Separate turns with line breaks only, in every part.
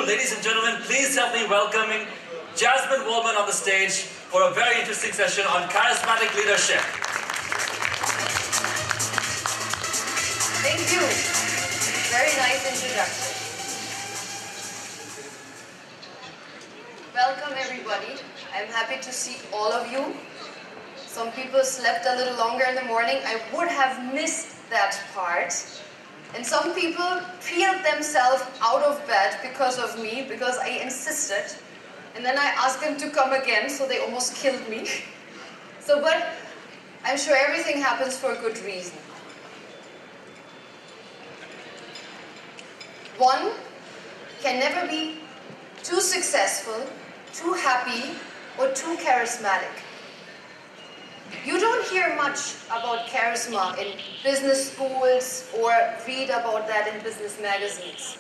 Ladies and gentlemen, please help me welcoming Jasmin Waldmann on the stage for a very interesting session on charismatic leadership.
Thank you. Very nice introduction. Welcome everybody. I'm happy to see all of you. Some people slept a little longer in the morning. I would have missed that part. And some people peeled themselves out of bed because of me, because I insisted. And then I asked them to come again, so they almost killed me. But I'm sure everything happens for a good reason. One can never be too successful, too happy, or too charismatic. You don't hear much about charisma in business schools or read about that in business magazines.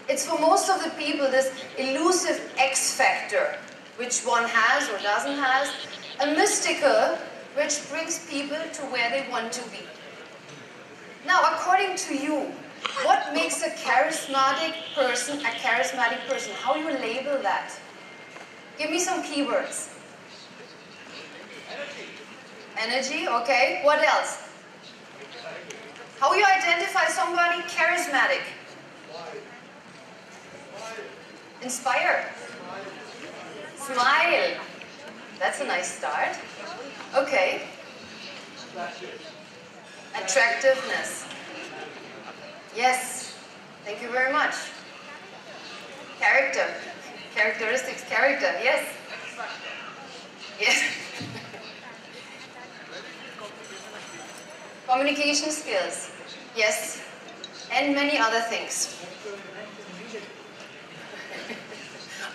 It's for most of the people this elusive X factor, which one has or doesn't have, a mystical which brings people to where they want to be. Now, according to you, what makes a charismatic person a charismatic person? How do you label that? Give me some keywords. Energy, okay. What else? How you identify somebody charismatic? Inspire. Smile. That's a nice start. Okay. Attractiveness. Yes. Thank you very much. Character. Characteristics. Character. Yes. Yes. Communication skills, yes, and many other things.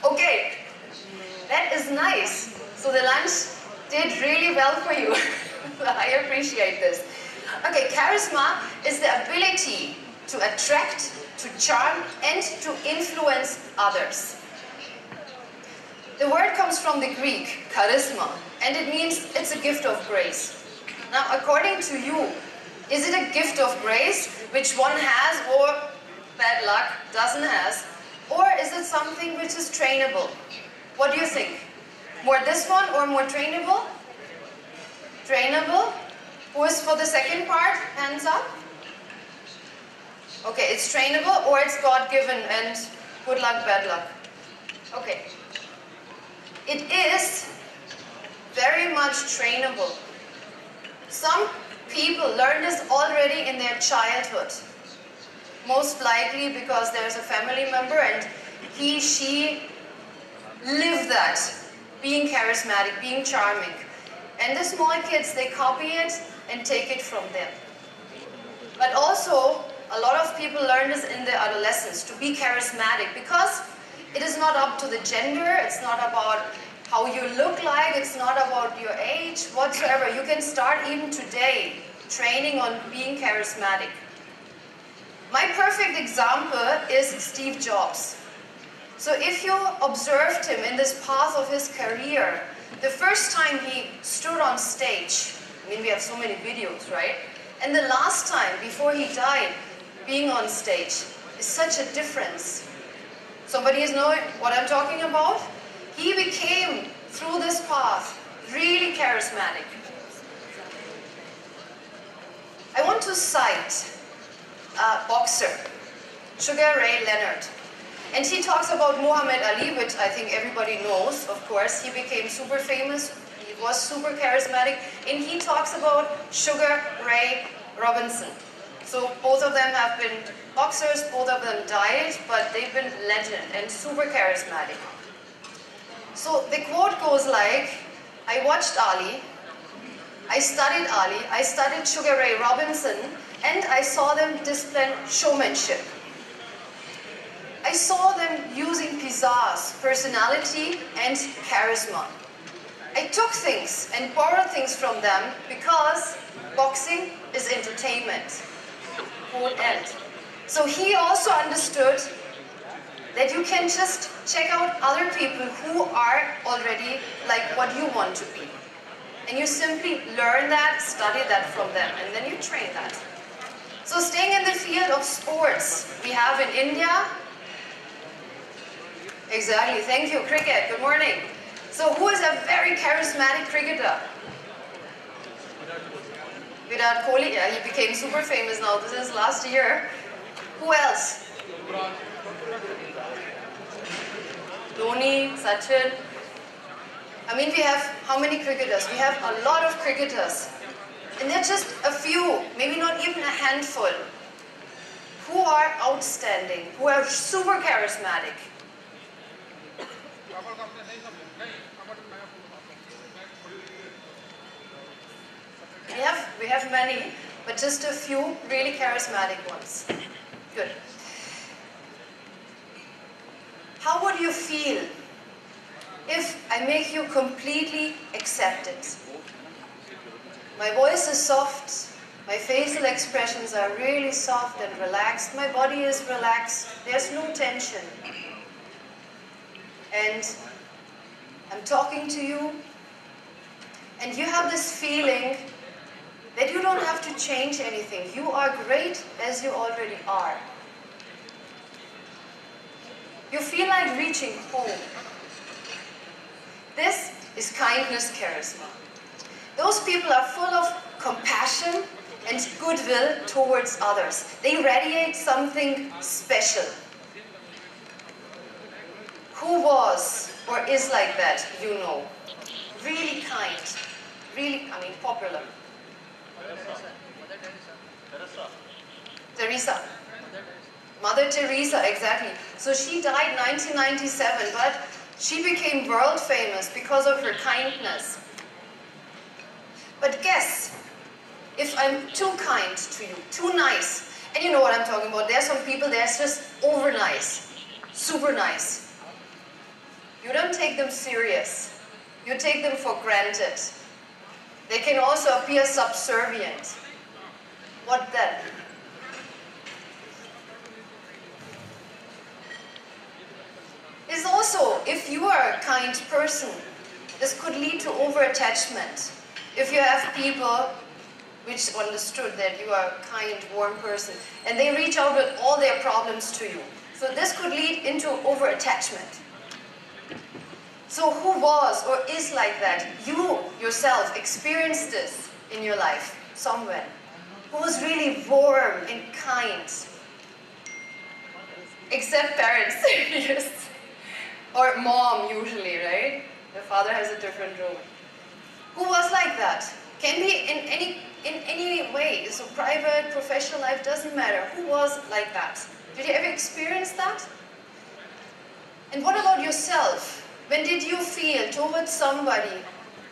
Okay, that is nice. So the lunch did really well for you. I appreciate this. Okay, charisma is the ability to attract, to charm, and to influence others. The word comes from the Greek, charisma, and it means it's a gift of grace. Now, according to you, is it a gift of grace, which one has or bad luck doesn't have, or is it something which is trainable? What do you think? More this one or more trainable? Trainable? Who is for the second part? Hands up. Okay, it's trainable or it's God-given and good luck, bad luck. Okay. It is very much trainable. Some people learn this already in their childhood. Most likely because there's a family member and he, she lived that, being charismatic, being charming. And the small kids, they copy it and take it from them. But also, a lot of people learn this in their adolescence, to be charismatic, because it is not up to the gender, it's not about how you look like, it's not about your age, whatsoever. You can start even today training on being charismatic. My perfect example is Steve Jobs. So if you observed him in this path of his career, the first time he stood on stage, I mean, we have so many videos, right? And the last time, before he died, being on stage is such a difference. Somebody is knowing what I'm talking about? He became, through this path, really charismatic. I want to cite a boxer, Sugar Ray Leonard. And he talks about Muhammad Ali, which I think everybody knows, of course. He became super famous, he was super charismatic, and he talks about Sugar Ray Robinson. So both of them have been boxers, both of them died, but they've been legend and super charismatic. So the quote goes like, I watched Ali, I studied Sugar Ray Robinson, and I saw them display showmanship. I saw them using pizzazz, personality, and charisma. I took things and borrowed things from them because boxing is entertainment. Quote end. So he also understood that you can just check out other people who are already like what you want to be. And you simply learn that, study that from them, and then you train that. So staying in the field of sports, we have in India Exactly. Thank you. Cricket. Good morning. So who is a very charismatic cricketer? Virat Kohli. Yeah, he became super famous now. This is last year. Who else? Dhoni, Sachin. I mean, we have how many cricketers? We have a lot of cricketers. And they're just a few, maybe not even a handful, who are outstanding, who are super charismatic. We have many, but just a few really charismatic ones. Good. How would you feel if I make you completely accepted? My voice is soft, my facial expressions are really soft and relaxed, my body is relaxed, there's no tension. And I'm talking to you, and you have this feeling that you don't have to change anything. You are great as you already are. You feel like reaching home. This is kindness charisma. Those people are full of compassion and goodwill towards others. They radiate something special. Who was or is like that, you know? Really kind. Really, popular. Teresa. Mother Teresa, exactly. So she died 1997, but she became world famous because of her kindness. But guess, if I'm too kind to you, too nice, and you know what I'm talking about, there's some people that's just over nice, super nice. You don't take them serious. You take them for granted. They can also appear subservient. What then? Is also, if you are a kind person, this could lead to over-attachment. If you have people which understood that you are a kind, warm person, and they reach out with all their problems to you. So this could lead into over-attachment. So who was or is like that? You yourself experienced this in your life somewhere. Who was really warm and kind? Except parents, yes. Or mom usually, right? The father has a different role. Who was like that? Can be in any way. So private, professional life, doesn't matter. Who was like that? Did you ever experience that? And what about yourself? When did you feel towards somebody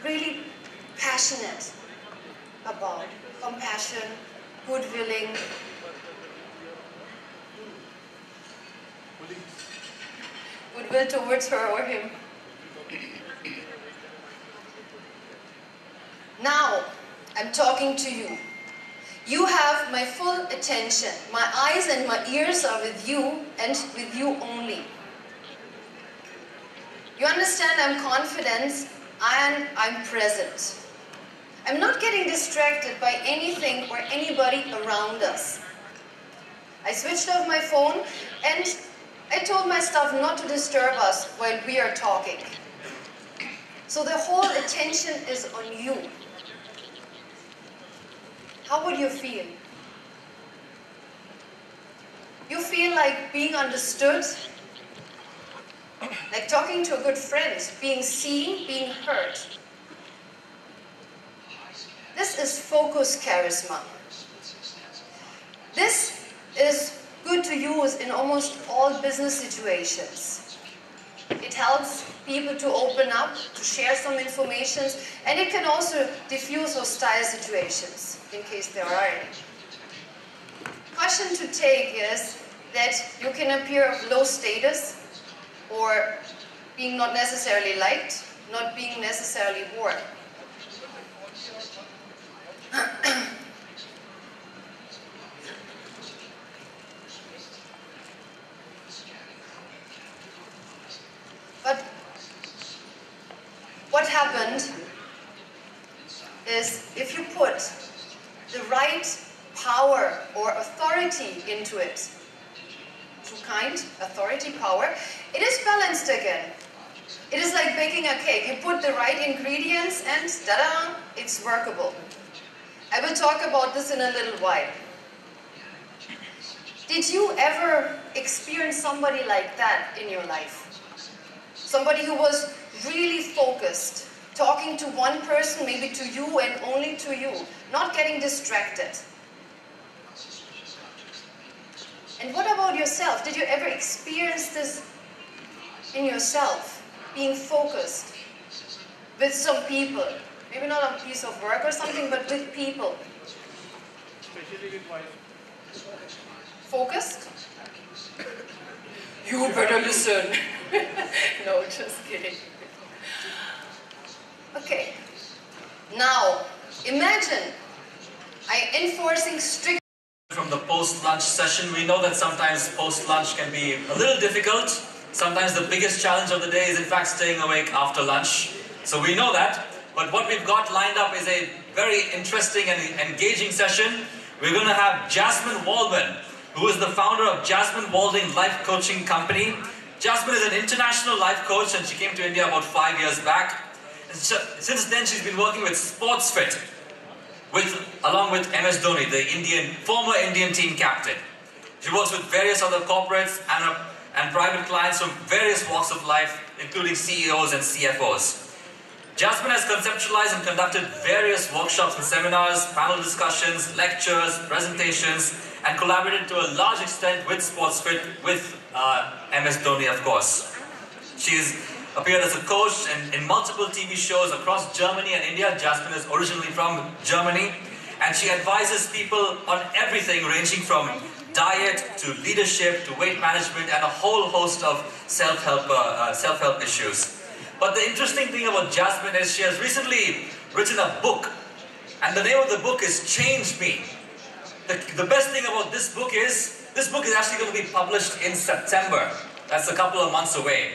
really passionate about compassion, good-willing? Goodwill towards her or him. Now, I'm talking to you. You have my full attention. My eyes and my ears are with you and with you only. You understand I'm confident and I'm present. I'm not getting distracted by anything or anybody around us. I switched off my phone and I told my staff not to disturb us while we are talking. So the whole attention is on you. How would you feel? You feel like being understood, like talking to a good friend, being seen, being heard. This is focus charisma. This is good to use in almost all business situations. It helps people to open up, to share some information, and it can also diffuse hostile situations, in case there are any. Caution to take is that you can appear low status, or being not necessarily liked, not being necessarily warm. But what happened is if you put the right power or authority into it, to kind, authority, power, it is balanced again. It is like baking a cake. You put the right ingredients and ta-da, it's workable. I will talk about this in a little while. Did you ever experience somebody like that in your life? Somebody who was really focused, talking to one person, maybe to you and only to you, not getting distracted. And what about yourself? Did you ever experience this in yourself? Being focused with some people? Maybe not on a piece of work or something, but with people.
Especially with wife.
Focused? You better listen. No, just kidding. Okay. Now, imagine enforcing strict.
From the post-lunch session, we know that sometimes post-lunch can be a little difficult. Sometimes the biggest challenge of the day is in fact staying awake after lunch. So we know that. But what we've got lined up is a very interesting and engaging session. We're going to have Jasmin Waldmann, who is the founder of Jasmin Waldmann Life Coaching company. Jasmin is an international life coach and she came to India about 5 years back. And since then she's been working with Sportsfit, along with MS Dhoni, the former Indian team captain. She works with various other corporates and private clients from various walks of life, including CEOs and CFOs. Jasmin has conceptualized and conducted various workshops and seminars, panel discussions, lectures, presentations, and collaborated to a large extent with Sportsfit, with MS Dhoni, of course. She's appeared as a coach in multiple TV shows across Germany and India. Jasmin is originally from Germany, and she advises people on everything ranging from diet to leadership to weight management and a whole host of self-help issues. But the interesting thing about Jasmin is she has recently written a book, and the name of the book is Change Me. The best thing about this book is actually going to be published in September. That's a couple of months away.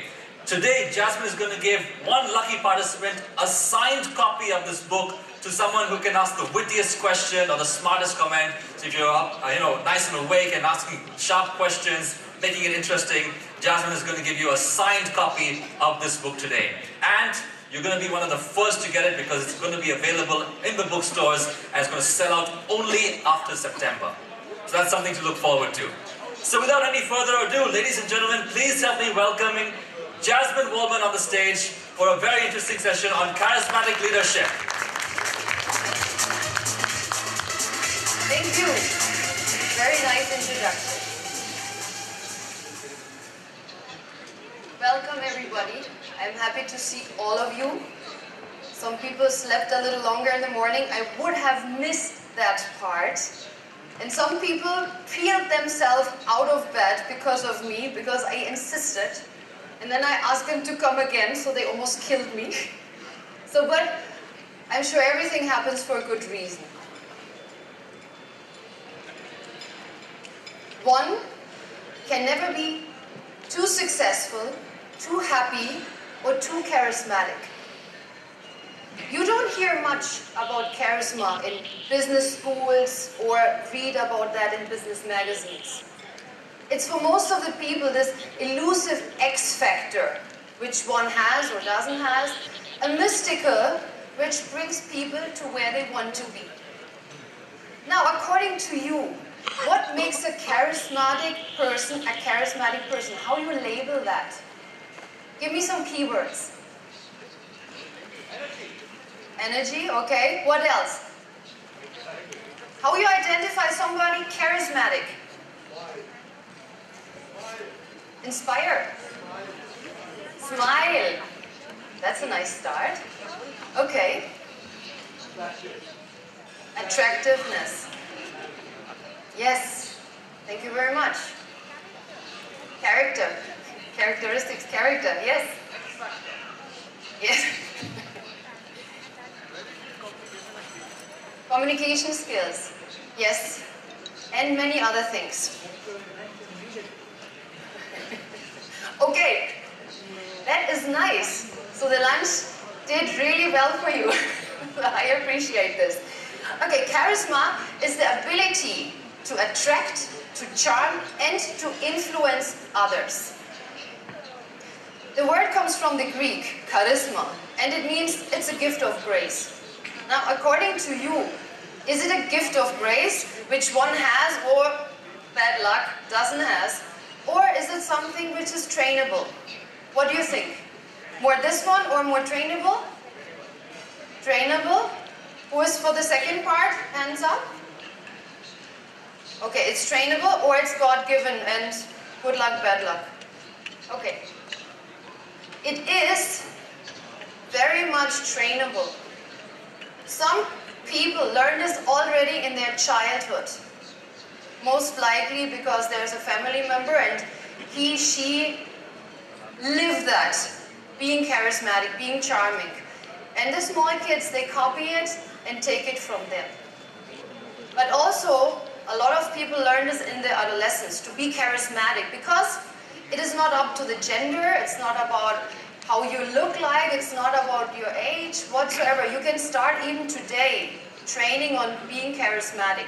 Today, Jasmin is going to give one lucky participant a signed copy of this book to someone who can ask the wittiest question or the smartest comment. So if you're up, nice and awake and asking sharp questions, making it interesting, Jasmin is going to give you a signed copy of this book today. And you're going to be one of the first to get it because it's going to be available in the bookstores and it's going to sell out only after September. So that's something to look forward to. So without any further ado, ladies and gentlemen, please help me welcoming Jasmin Waldmann on the stage for a very interesting session on charismatic leadership.
Thank you. Very nice introduction. Welcome everybody. I'm happy to see all of you. Some people slept a little longer in the morning. I would have missed that part. And some people peeled themselves out of bed because of me, because I insisted. And then I asked them to come again, so they almost killed me. But I'm sure everything happens for a good reason. One can never be too successful, too happy, or too charismatic. You don't hear much about charisma in business schools or read about that in business magazines. It's for most of the people this elusive X factor, which one has or doesn't have, a mystical which brings people to where they want to be. Now, according to you, what makes a charismatic person a charismatic person? How do you label that? Give me some keywords. Energy, okay. What else? How you identify somebody charismatic? Inspire. Smile. That's a nice start. Okay. Attractiveness. Yes. Thank you very much. Character. Characteristics. Character. Yes. Yes. Communication skills. Yes. And many other things. Okay. That is nice. So the lunch did really well for you. I appreciate this. Okay, charisma is the ability to attract, to charm, and to influence others. The word comes from the Greek, charisma, and it means it's a gift of grace. Now, according to you, is it a gift of grace which one has or bad luck doesn't has, or is it something which is trainable? What do you think? More this one or more trainable? Trainable? Who is for the second part? Hands up. Okay, it's trainable or it's God-given and good luck, bad luck. Okay. It is very much trainable. Some people learn this already in their childhood. Most likely because there's a family member and she lived that, being charismatic, being charming. And the small kids, they copy it and take it from them. But also, a lot of people learn this in their adolescence, to be charismatic, because it is not up to the gender, it's not about how you look like, it's not about your age, whatsoever. You can start even today training on being charismatic.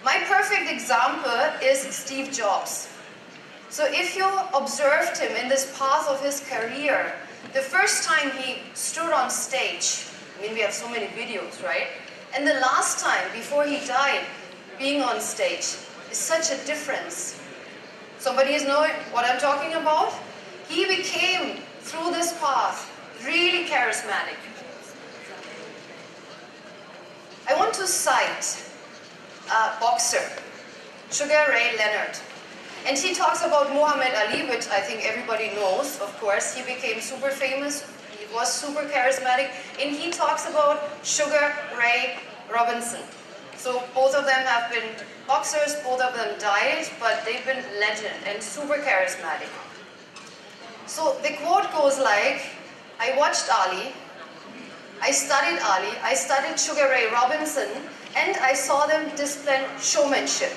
My perfect example is Steve Jobs. So if you observed him in this path of his career, the first time he stood on stage, I mean, we have so many videos, right? And the last time, before he died, being on stage is such a difference. Somebody is knowing what I'm talking about? He became, through this path, really charismatic. I want to cite a boxer, Sugar Ray Leonard. And he talks about Muhammad Ali, which I think everybody knows, of course. He became super famous, he was super charismatic, and he talks about Sugar Ray Robinson. So both of them have been boxers, both of them died, but they've been legend and super charismatic. So the quote goes like, I watched Ali, I studied Sugar Ray Robinson, and I saw them display showmanship.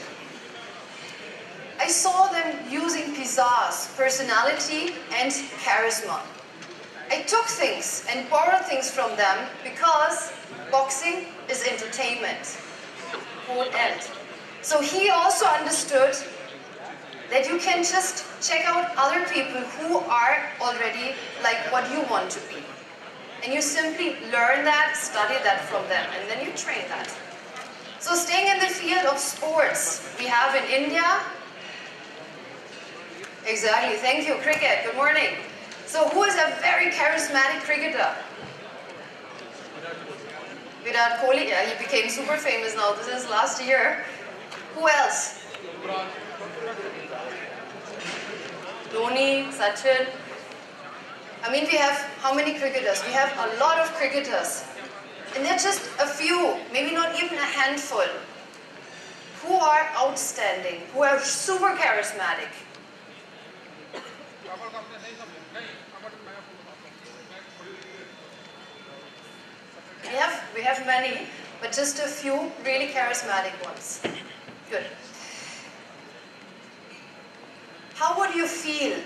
I saw them using pizzazz, personality, and charisma. I took things and borrowed things from them because boxing is entertainment. Quote end. So he also understood that you can just check out other people who are already like what you want to be. And you simply learn that, study that from them, and then you train that. So staying in the field of sports, we have in India, exactly, thank you, cricket, good morning. So who is a very charismatic cricketer? Virat Kohli, yeah, he became super famous now, this is last year. Who else? Dhoni, Sachin. I mean, we have how many cricketers? We have a lot of cricketers. And they're just a few, maybe not even a handful, who are outstanding, who are super charismatic. We have many, but just a few really charismatic ones. Good. How would you feel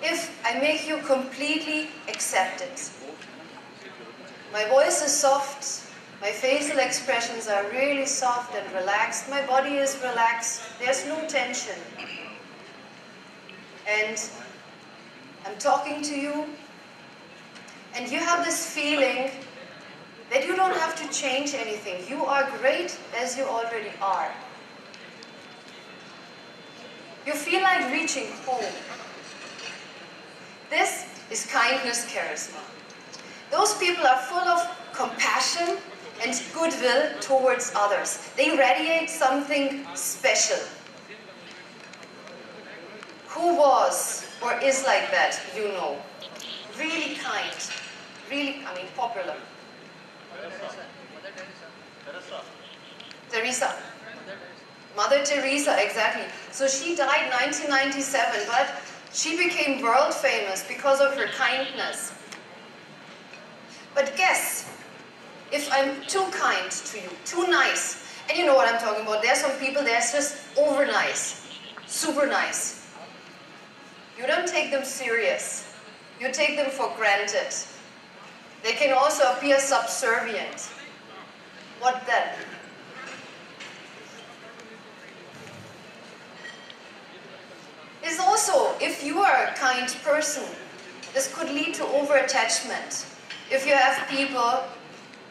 if I make you completely accepted? My voice is soft, my facial expressions are really soft and relaxed, my body is relaxed, there's no tension. And I'm talking to you, and you have this feeling that you don't have to change anything. You are great as you already are. You feel like reaching home. This is kindness charisma. Those people are full of compassion and goodwill towards others. They radiate something special. Who was or is like that, you know? Really kind. Really, popular. Teresa. Mother Teresa, exactly. So she died 1997, but she became world famous because of her kindness. But guess, if I'm too kind to you, too nice, and you know what I'm talking about, there's some people that's just over nice, super nice. You don't take them serious. You take them for granted. They can also appear subservient. What then? if you are a kind person, this could lead to over-attachment. If you have people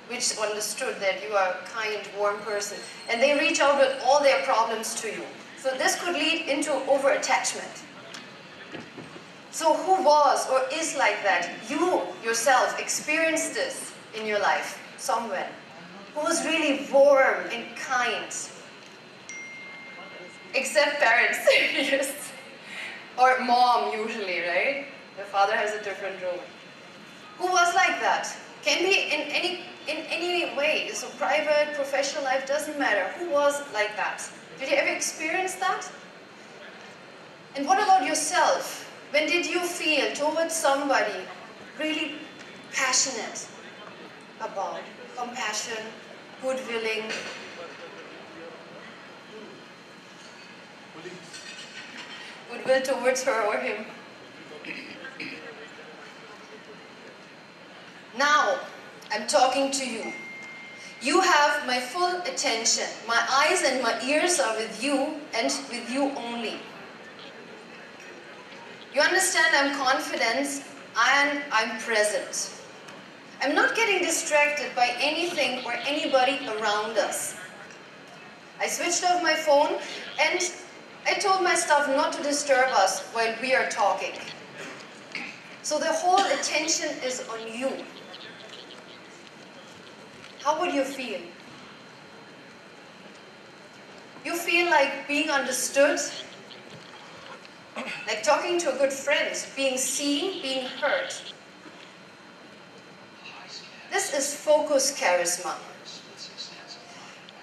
which understood that you are a kind, warm person, and they reach out with all their problems to you. So this could lead into over-attachment. So who was or is like that? You yourself experienced this in your life somewhere. Who was really warm and kind? Except parents, yes. Or mom usually, right? The father has a different role. Who was like that? Can be in any way. So private, professional life, doesn't matter. Who was like that? Did you ever experience that? And what about yourself? When did you feel towards somebody really passionate about compassion, good-willing? Goodwill towards her or him. Now, I'm talking to you. You have my full attention. My eyes and my ears are with you and with you only. You understand I'm confident and I'm present. I'm not getting distracted by anything or anybody around us. I switched off my phone and I told my staff not to disturb us while we are talking. So the whole attention is on you. How would you feel? You feel like being understood, like talking to a good friend, being seen, being heard. This is focus charisma.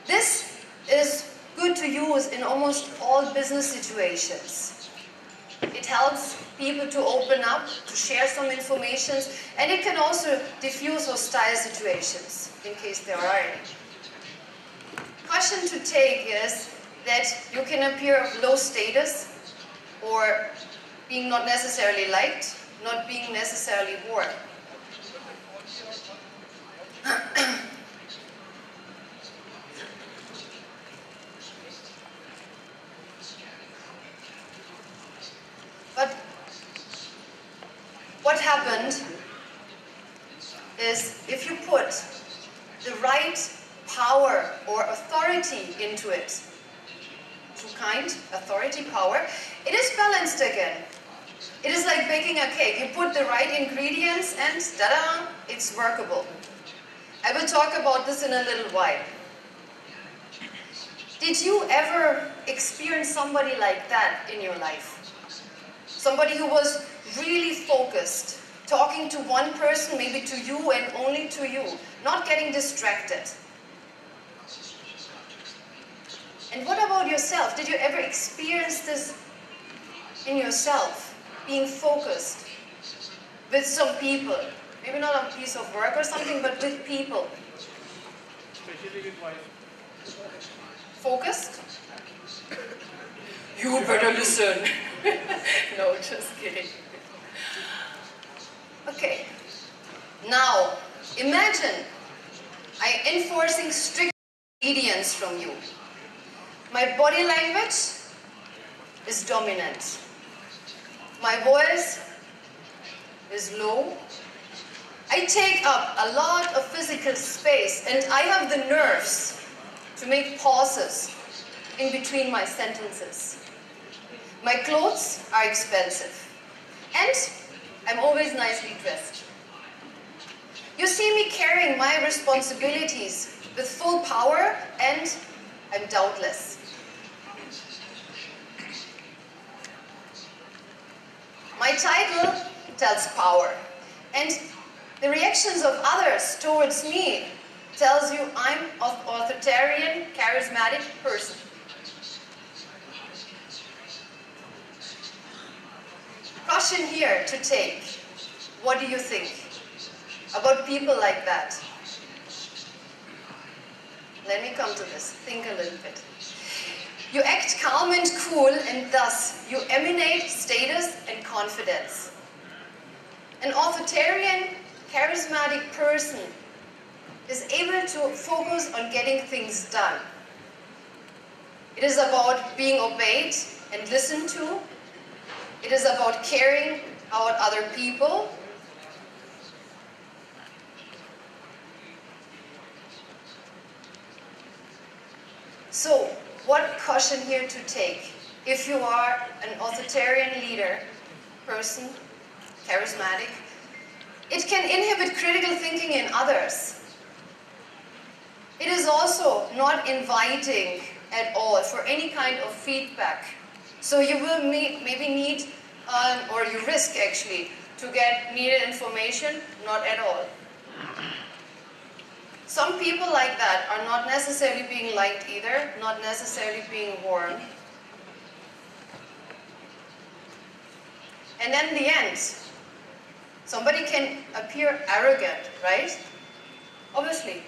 This is good to use in almost all business situations. It helps people to open up, to share some information, and it can also diffuse hostile situations, in case there are any. Caution to take is that you can appear low status, or being not necessarily liked, not being necessarily warm. But what happened is if you put the right power or authority into it, too kind, authority, power, it is balanced again. It is like baking a cake. You put the right ingredients and ta-da, it's workable. I will talk about this in a little while. Did you ever experience somebody like that in your life? Somebody who was really focused, talking to one person, maybe to you and only to you, not getting distracted. And what about yourself? Did you ever experience this in yourself, being focused with some people? Maybe not on a piece of work or something, but with people.
Especially with wife.
Focused? You better listen. No, just kidding. Okay. Now, imagine I'm enforcing strict obedience from you. My body language is dominant. My voice is low. I take up a lot of physical space and I have the nerves to make pauses in between my sentences. My clothes are expensive and I'm always nicely dressed. You see me carrying my responsibilities with full power and I'm doubtless. My title tells power, and the reactions of others towards me tells you I'm an authoritarian, charismatic person. Caution here to take. What do you think about people like that? Let me come to this. Think a little bit. You act calm and cool, and thus you emanate status and confidence. An authoritarian, charismatic person is able to focus on getting things done. It is about being obeyed and listened to. It It is about caring about other people. So, what caution here to take? If you are an authoritarian leader, person, charismatic, it can inhibit critical thinking in others. It is also not inviting at all for any kind of feedback. So you will maybe need, or you risk actually, to get needed information, not at all. Some people like that are not necessarily being liked either, not necessarily being warned. And then in the end, somebody can appear arrogant, right? Obviously.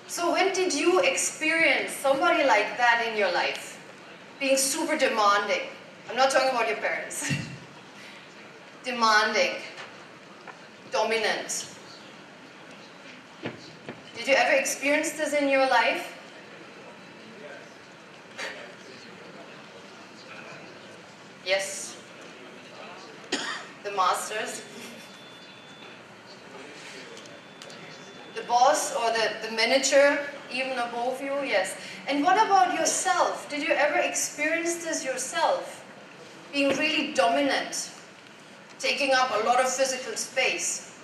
So when did you experience somebody like that in your life? Being super demanding. I'm not talking about your parents. Demanding. Dominant. Did you ever experience this in your life? Yes. The masters. The boss or the manager, even above you, yes. And what about yourself? Did you ever experience this yourself? Being really dominant, taking up a lot of physical space.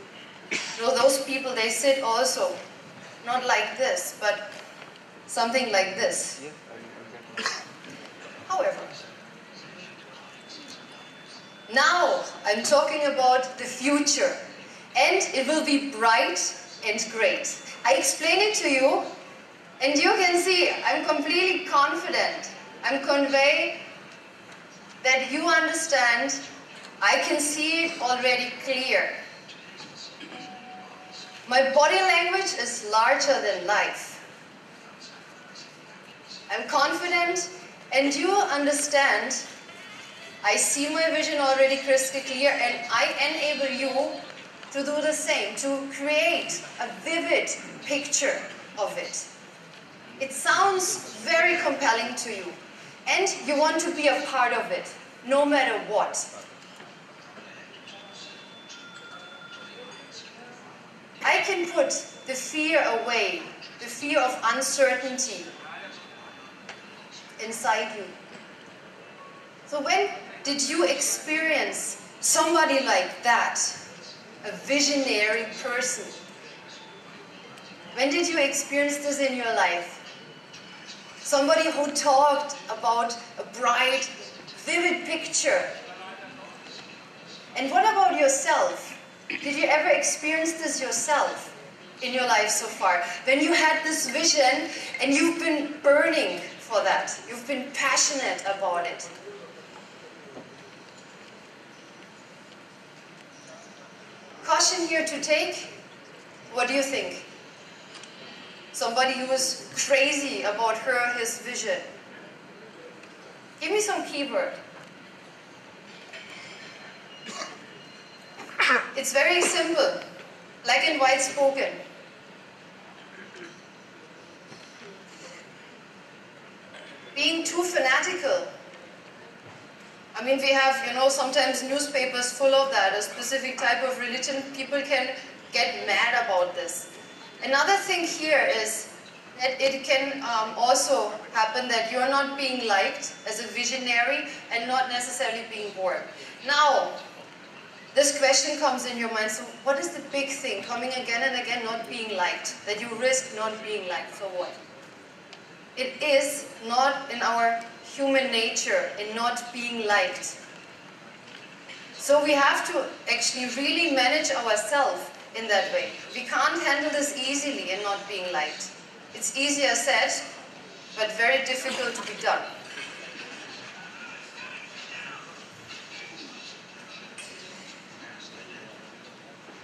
You know, those people, they sit also, not like this, but something like this. However, now I'm talking about the future, and it will be bright and great. I explain it to you, and you can see I'm completely confident. I'm conveying that you understand. I can see it already clear. My body language is larger than life. I'm confident, and you understand. I see my vision already crystal clear, and I enable you to do the same, to create a vivid picture of it. It sounds very compelling to you, and you want to be a part of it, no matter what. I can put the fear away, the fear of uncertainty inside you. So when did you experience somebody like that? A visionary person. When did you experience this in your life? Somebody who talked about a bright, vivid picture. And what about yourself? Did you ever experience this yourself in your life so far? When you had this vision and you've been burning for that. You've been passionate about it. Caution here to take. What do you think? Somebody who was crazy about his vision. Give me some keyword. It's very simple. Black and white spoken. Being too fanatical. I mean, we have, sometimes newspapers full of that, a specific type of religion. People can get mad about this. Another thing here is that it can also happen that you're not being liked as a visionary and not necessarily being bored. Now, this question comes in your mind, so what is the big thing coming again and again not being liked, that you risk not being liked, so what? It is not in our human nature in not being liked. So we have to actually really manage ourselves in that way. We can't handle this easily in not being liked. It's easier said, but very difficult to be done.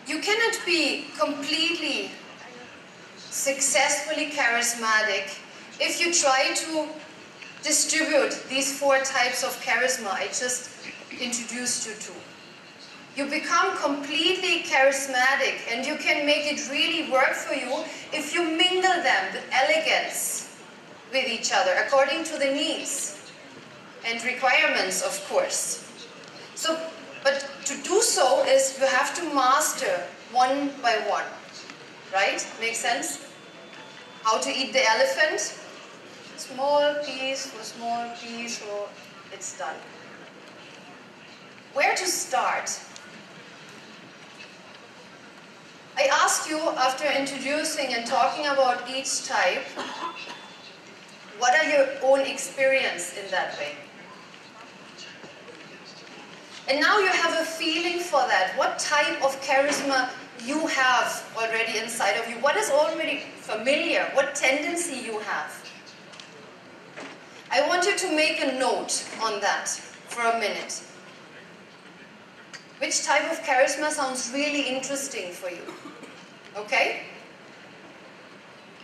You cannot be completely successfully charismatic if you try to distribute these 4 types of charisma I just introduced you to. You become completely charismatic and you can make it really work for you if you mingle them with elegance with each other according to the needs and requirements, of course. So, but to do so is you have to master one by one, right? Make sense? How to eat the elephant? Small piece for small piece, so it's done. Where to start? I asked you after introducing and talking about each type, what are your own experience in that way? And now you have a feeling for that. What type of charisma you have already inside of you? What is already familiar? What tendency you have? I want you to make a note on that for a minute. Which type of charisma sounds really interesting for you? Okay?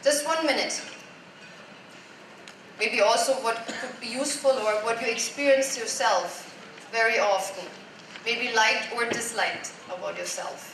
Just 1 minute. Maybe also what could be useful or what you experience yourself very often. Maybe liked or disliked about yourself.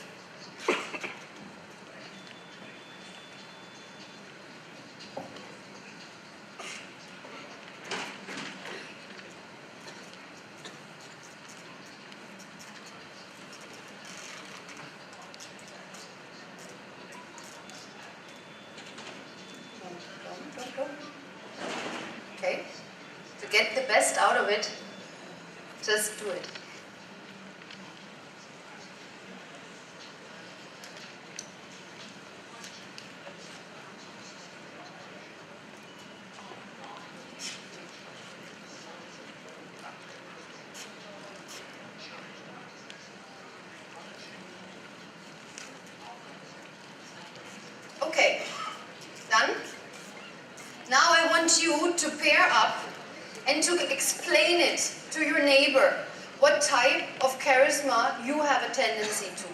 Okay? To get the best out of it, just do it. Okay, done? Now I want you to pair up and to explain it to your neighbor what type of charisma you have a tendency to.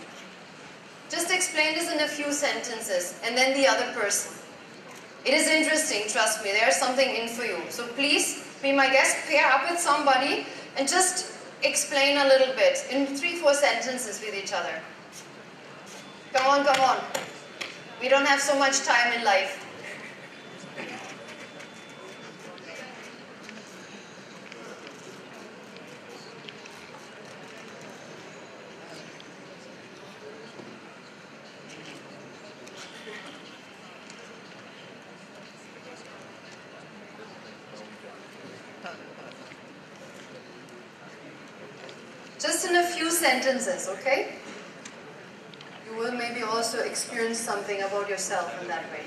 Just explain this in a few sentences and then the other person. It is interesting, trust me, there's something in for you. So please, be my guest, pair up with somebody and just explain a little bit in 3-4 sentences with each other. Come on, come on. We don't have so much time in life. Just in a few sentences, okay? You will maybe also experience something about yourself in that way.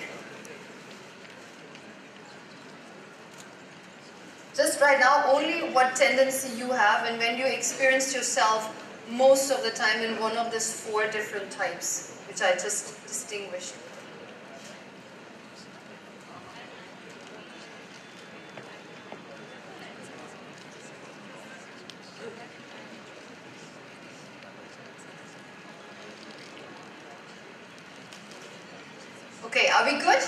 Just right now, only what tendency you have and when you experience yourself most of the time in one of these 4 different types, which I just distinguished. Okay, are we good?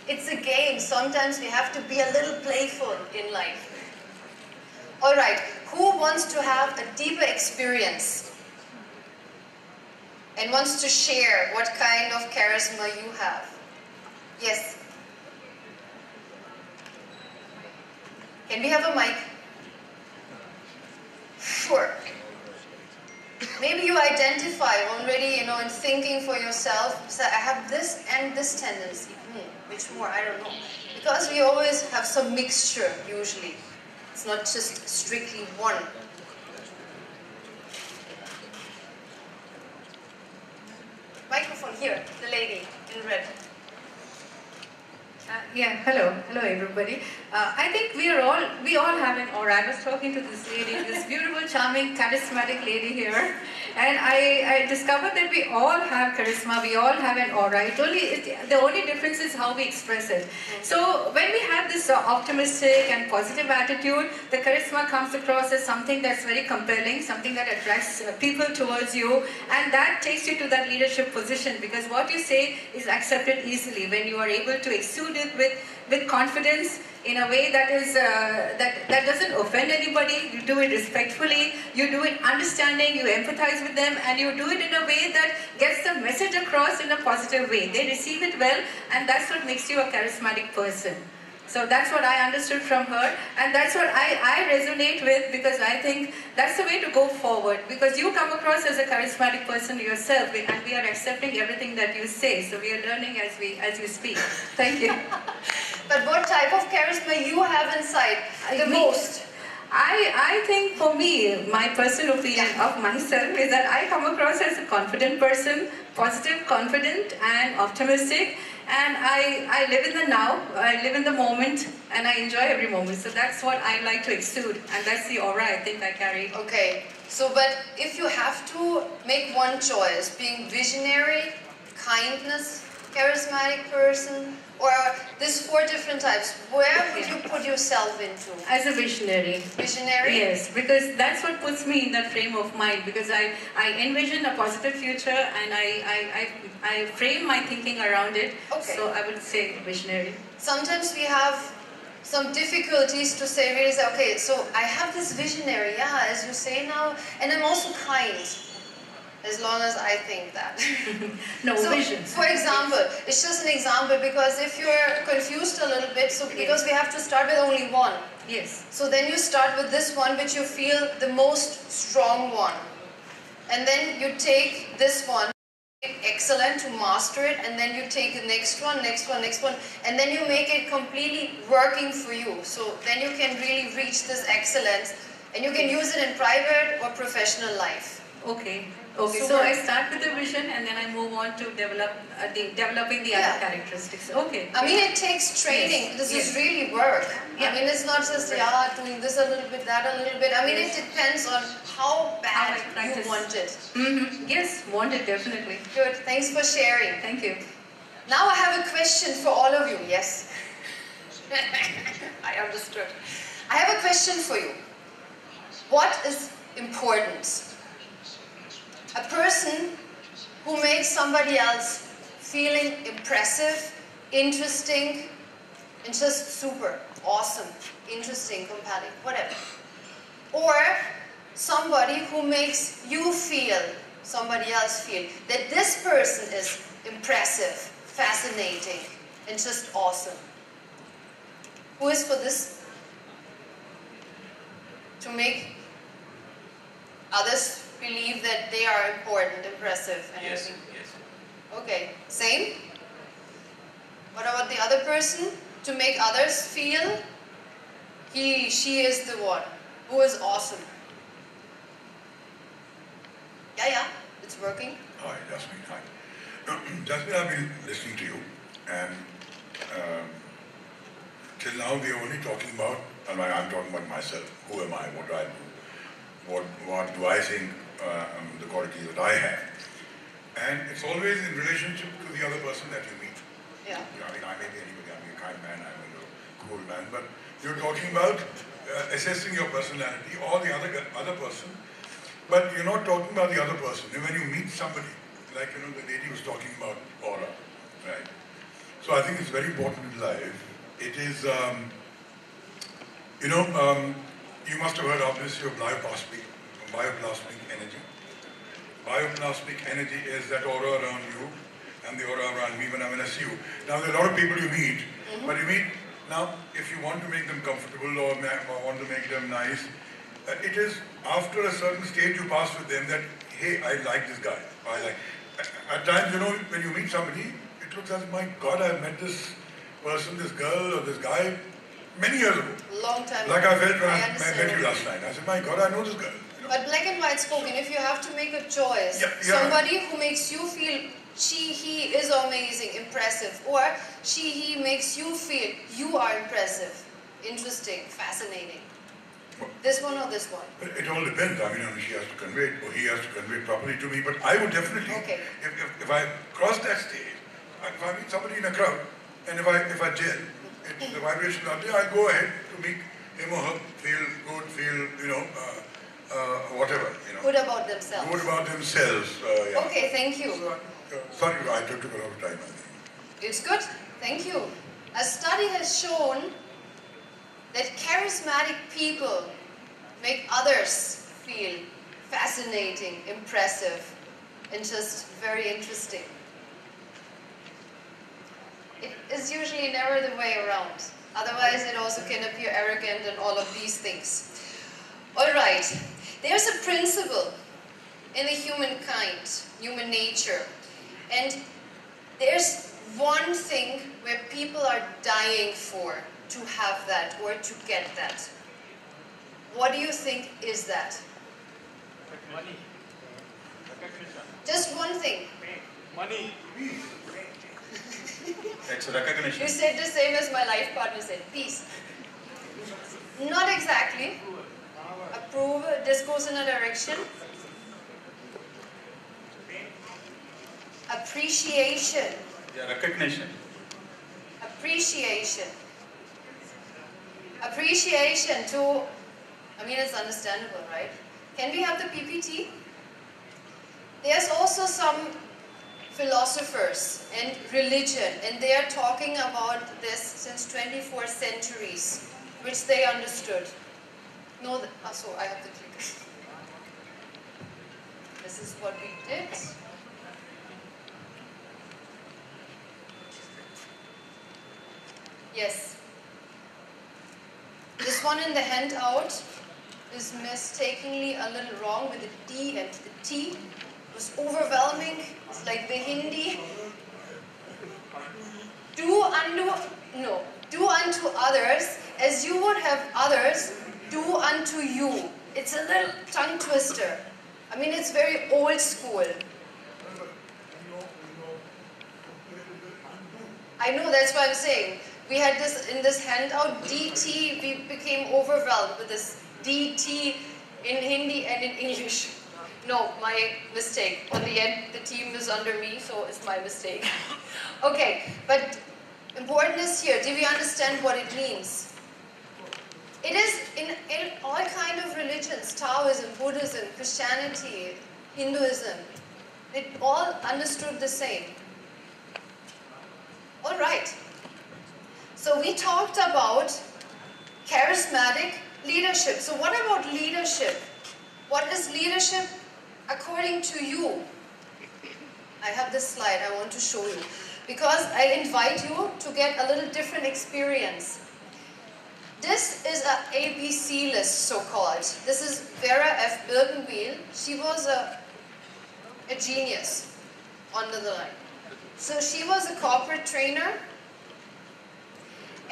It's a game. Sometimes we have to be a little playful in life. Alright, who wants to have a deeper experience and wants to share what kind of charisma you have? Yes? Can we have a mic? Sure. Maybe you identify already, in thinking for yourself, say, I have this and this tendency. Which more? I don't know. Because we always have some mixture, usually. It's not just strictly one. Microphone here, the lady in red.
Hello everybody. I think we all have an aura. I was talking to this lady, this beautiful, charming, charismatic lady here, and I discovered that we all have charisma, we all have an aura. The only difference is how we express it. So when we have this optimistic and positive attitude, the charisma comes across as something that's very compelling, something that attracts people towards you, and that takes you to that leadership position, because what you say is accepted easily when you are able to exude it with confidence in a way that is that doesn't offend anybody. You do it respectfully, you do it understanding, you empathize with them, and you do it in a way that gets the message across in a positive way. They receive it well, and that's what makes you a charismatic person. So that's what I understood from her, and that's what I resonate with, because I think that's the way to go forward, because you come across as a charismatic person yourself, and we are accepting everything that you say, so we are learning as we speak. Thank you.
But what type of charisma you have inside the most?
I think for me, my personal opinion of myself is that I come across as a confident person, positive, confident and optimistic, and I live in the now, I live in the moment, and I enjoy every moment. So that's what I like to exude, and that's the aura I think I carry.
Okay, so but if you have to make one choice, being visionary, kindness, charismatic person, or these 4 different types, where would you put yourself into?
As a visionary.
Visionary?
Yes, because that's what puts me in that frame of mind, because I envision a positive future, and I frame my thinking around it.
Okay.
So I would say visionary.
Sometimes we have some difficulties to say, really say, okay, so I have this visionary, yeah, as you say now, and I'm also kind. As long as I think that.
No,
so,
vision.
for example, it's just an example, because if you're confused a little bit, so because we have to start with only one.
Yes.
So then you start with this one which you feel the most strong one. And then you take this one, excellent, to master it, and then you take the next one, and then you make it completely working for you. So then you can really reach this excellence, and you can use it in private or professional life.
Okay. Okay, so I start with the vision, and then I move on to developing the other characteristics. Okay.
I mean, it takes training. This is really work. I mean, it's not just doing this a little bit, that a little bit. I mean, it depends on how bad you want it.
Yes, want it, definitely.
Good. Thanks for sharing.
Thank you.
Now I have a question for all of you. Yes. I understood. I have a question for you. What is important? A person who makes somebody else feeling impressive, interesting, and just super, awesome, interesting, compelling, whatever. Or somebody who makes you feel, somebody else feel, that this person is impressive, fascinating, and just awesome. Who is for this? To make others believe that they are important, impressive, and
Yes,
everything.
yes.
Okay, same. What about the other person? To make others feel she is the one who is awesome. Yeah, it's working.
Hi, Jasmin. Hi. Jasmin, I've been listening to you, and till now we are only talking about, and I'm talking about myself. Who am I? What do I do? What do I think the qualities that I have? And it's always in relationship to the other person that you meet.
Yeah.
I mean, I may be anybody. I may be a kind man, I may be a cool man, but you're talking about assessing your personality or the other person, but you're not talking about the other person. And when you meet somebody, like the lady was talking about aura, right? So I think it's very important in life. It is, you must have heard obviously of bioplasmic energy. Bioplasmic energy is that aura around you and the aura around me when I see you. Now there are a lot of people you meet, but you meet, now if you want to make them comfortable or want to make them nice, it is after a certain stage you pass with them that, hey, I like this guy. At times, when you meet somebody, it looks as, my God, I met this person, this girl or this guy many years ago.
Long time
like
ago.
I felt when I
understand.
met you last night. I said, my God, I know this girl.
But black and white spoken, if you have to make a choice, somebody who makes you feel he is amazing, impressive, or he makes you feel you are impressive, interesting, fascinating. This one or this one?
It all depends. I mean, she has to convey it, or he has to convey it properly to me. But I would definitely, if I cross that stage, if I meet somebody in a crowd, and if I gel, the vibration out there, I go ahead to make him or her feel good, feel, whatever,
Good about themselves.
Good about themselves, yeah.
Okay, thank you.
Sorry, I took a lot of time, I think.
It's good. Thank you. A study has shown that charismatic people make others feel fascinating, impressive, and just very interesting. It is usually never the way around. Otherwise, it also can appear arrogant and all of these things. All right, there's a principle in the humankind, human nature, and there's one thing where people are dying for to have that or to get that. What do you think is that?
Money. Recognition.
Just one thing.
Money.
It's recognition.
You said the same as my life partner said, peace. Not exactly. Approval, this goes in a direction. Appreciation.
Yeah, recognition.
Appreciation. Appreciation to, I mean, it's understandable, right? Can we have the PPT? There's also some philosophers and religion, and they are talking about this since 24 centuries, which they understood. No, so I have to click. This is what we did. Yes. This one in the handout is mistakenly a little wrong with the D and the T. It was overwhelming. It's like the Hindi. Do unto others as you would have others do unto you. It's a little tongue twister. I mean, it's very old school. I know, that's what I'm saying. We had this in this handout, DT, we became overwhelmed with this DT in Hindi and in English. No, my mistake. On the end, the team is under me, so it's my mistake. Okay, but important is here, do we understand what it means? It is in all kind of religions, Taoism, Buddhism, Christianity, Hinduism, it all understood the same. All right. So we talked about charismatic leadership. So what about leadership? What is leadership according to you? I have this slide I want to show you because I invite you to get a little different experience. This is an ABC list, so-called. This is Vera F. Birkenbiel. She was a genius under the line. So she was a corporate trainer,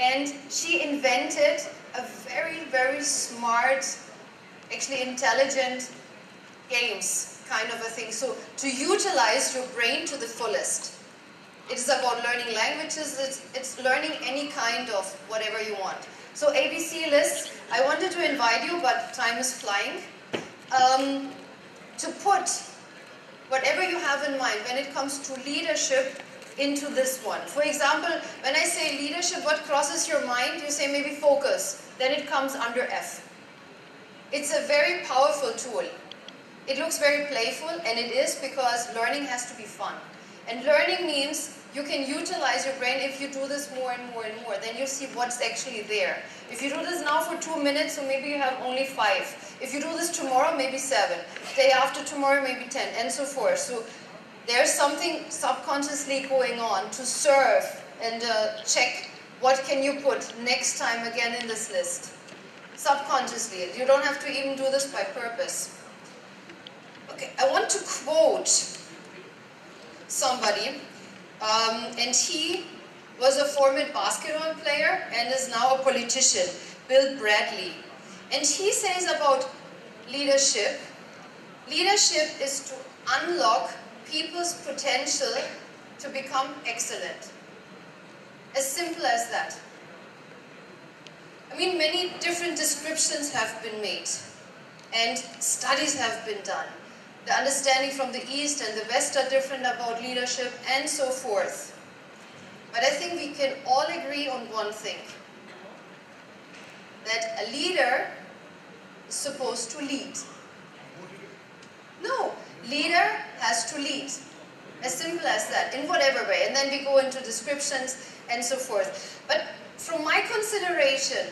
and she invented a very, very smart, actually intelligent games kind of a thing. So to utilize your brain to the fullest. It is about learning languages, it's learning any kind of whatever you want. So ABC list, I wanted to invite you, but time is flying, to put whatever you have in mind when it comes to leadership into this one. For example, when I say leadership, what crosses your mind? You say maybe focus, then it comes under F. It's a very powerful tool. It looks very playful, and it is because learning has to be fun. And learning means you can utilize your brain if you do this more and more and more. Then you see what's actually there. If you do this now for 2 minutes, so maybe you have only 5. If you do this tomorrow, maybe 7. Day after tomorrow, maybe 10, and so forth. So there's something subconsciously going on to serve and check what can you put next time again in this list. Subconsciously. You don't have to even do this by purpose. Okay, I want to quote somebody, and he was a former basketball player and is now a politician, Bill Bradley. And he says about leadership, leadership is to unlock people's potential to become excellent. As simple as that. I mean, many different descriptions have been made and studies have been done. The understanding from the East and the West are different about leadership and so forth. But I think we can all agree on one thing. That a leader is supposed to lead. No, leader has to lead. As simple as that, in whatever way. And then we go into descriptions and so forth. But from my consideration,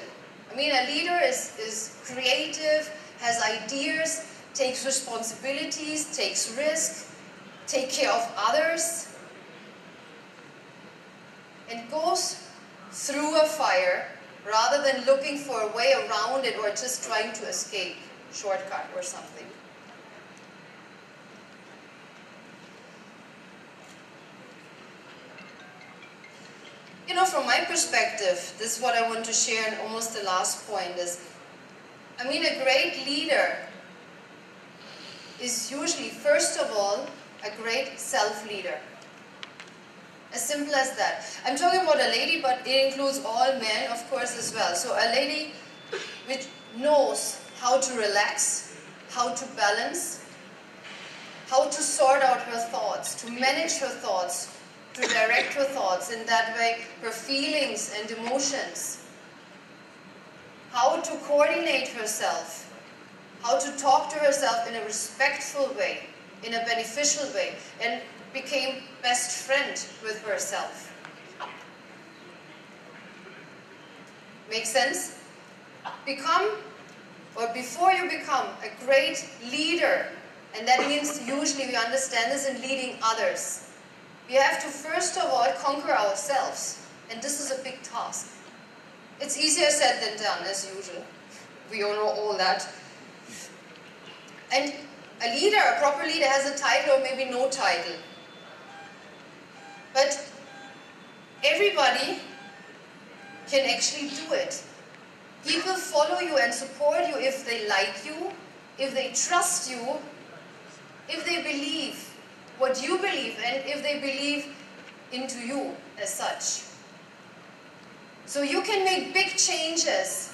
I mean, a leader is creative, has ideas, takes responsibilities, takes risk, takes care of others, and goes through a fire rather than looking for a way around it or just trying to escape, shortcut or something. You know, from my perspective, this is what I want to share, and almost the last point is, I mean, a great leader is usually, first of all, a great self-leader. As simple as that. I'm talking about a lady, but it includes all men, of course, as well. So a lady which knows how to relax, how to balance, how to sort out her thoughts, to manage her thoughts, to direct her thoughts, in that way her feelings and emotions, how to coordinate herself, how to talk to herself in a respectful way, in a beneficial way, and became best friend with herself. Make sense? Become, or before you become, a great leader, and that means usually we understand this in leading others. We have to first of all conquer ourselves, and this is a big task. It's easier said than done, as usual. We all know all that. And a leader, a proper leader, has a title or maybe no title. But everybody can actually do it. People follow you and support you if they like you, if they trust you, if they believe what you believe, and if they believe into you as such. So you can make big changes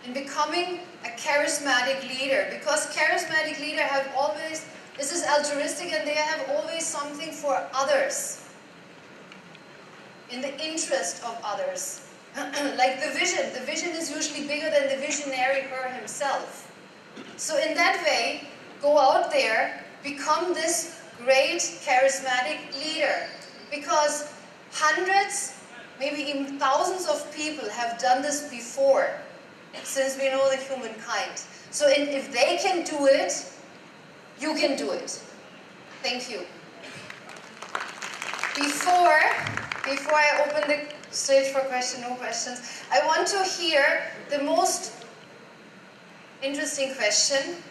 in becoming a charismatic leader, because charismatic leaders have always, this is altruistic, and they have always something for others, in the interest of others. Like the vision is usually bigger than the visionary her himself. So in that way, go out there, become this great charismatic leader, because hundreds, maybe even thousands of people have done this before, since we know the humankind. So if they can do it, you can do it. Thank you. Before I open the stage for no questions, I want to hear the most interesting question,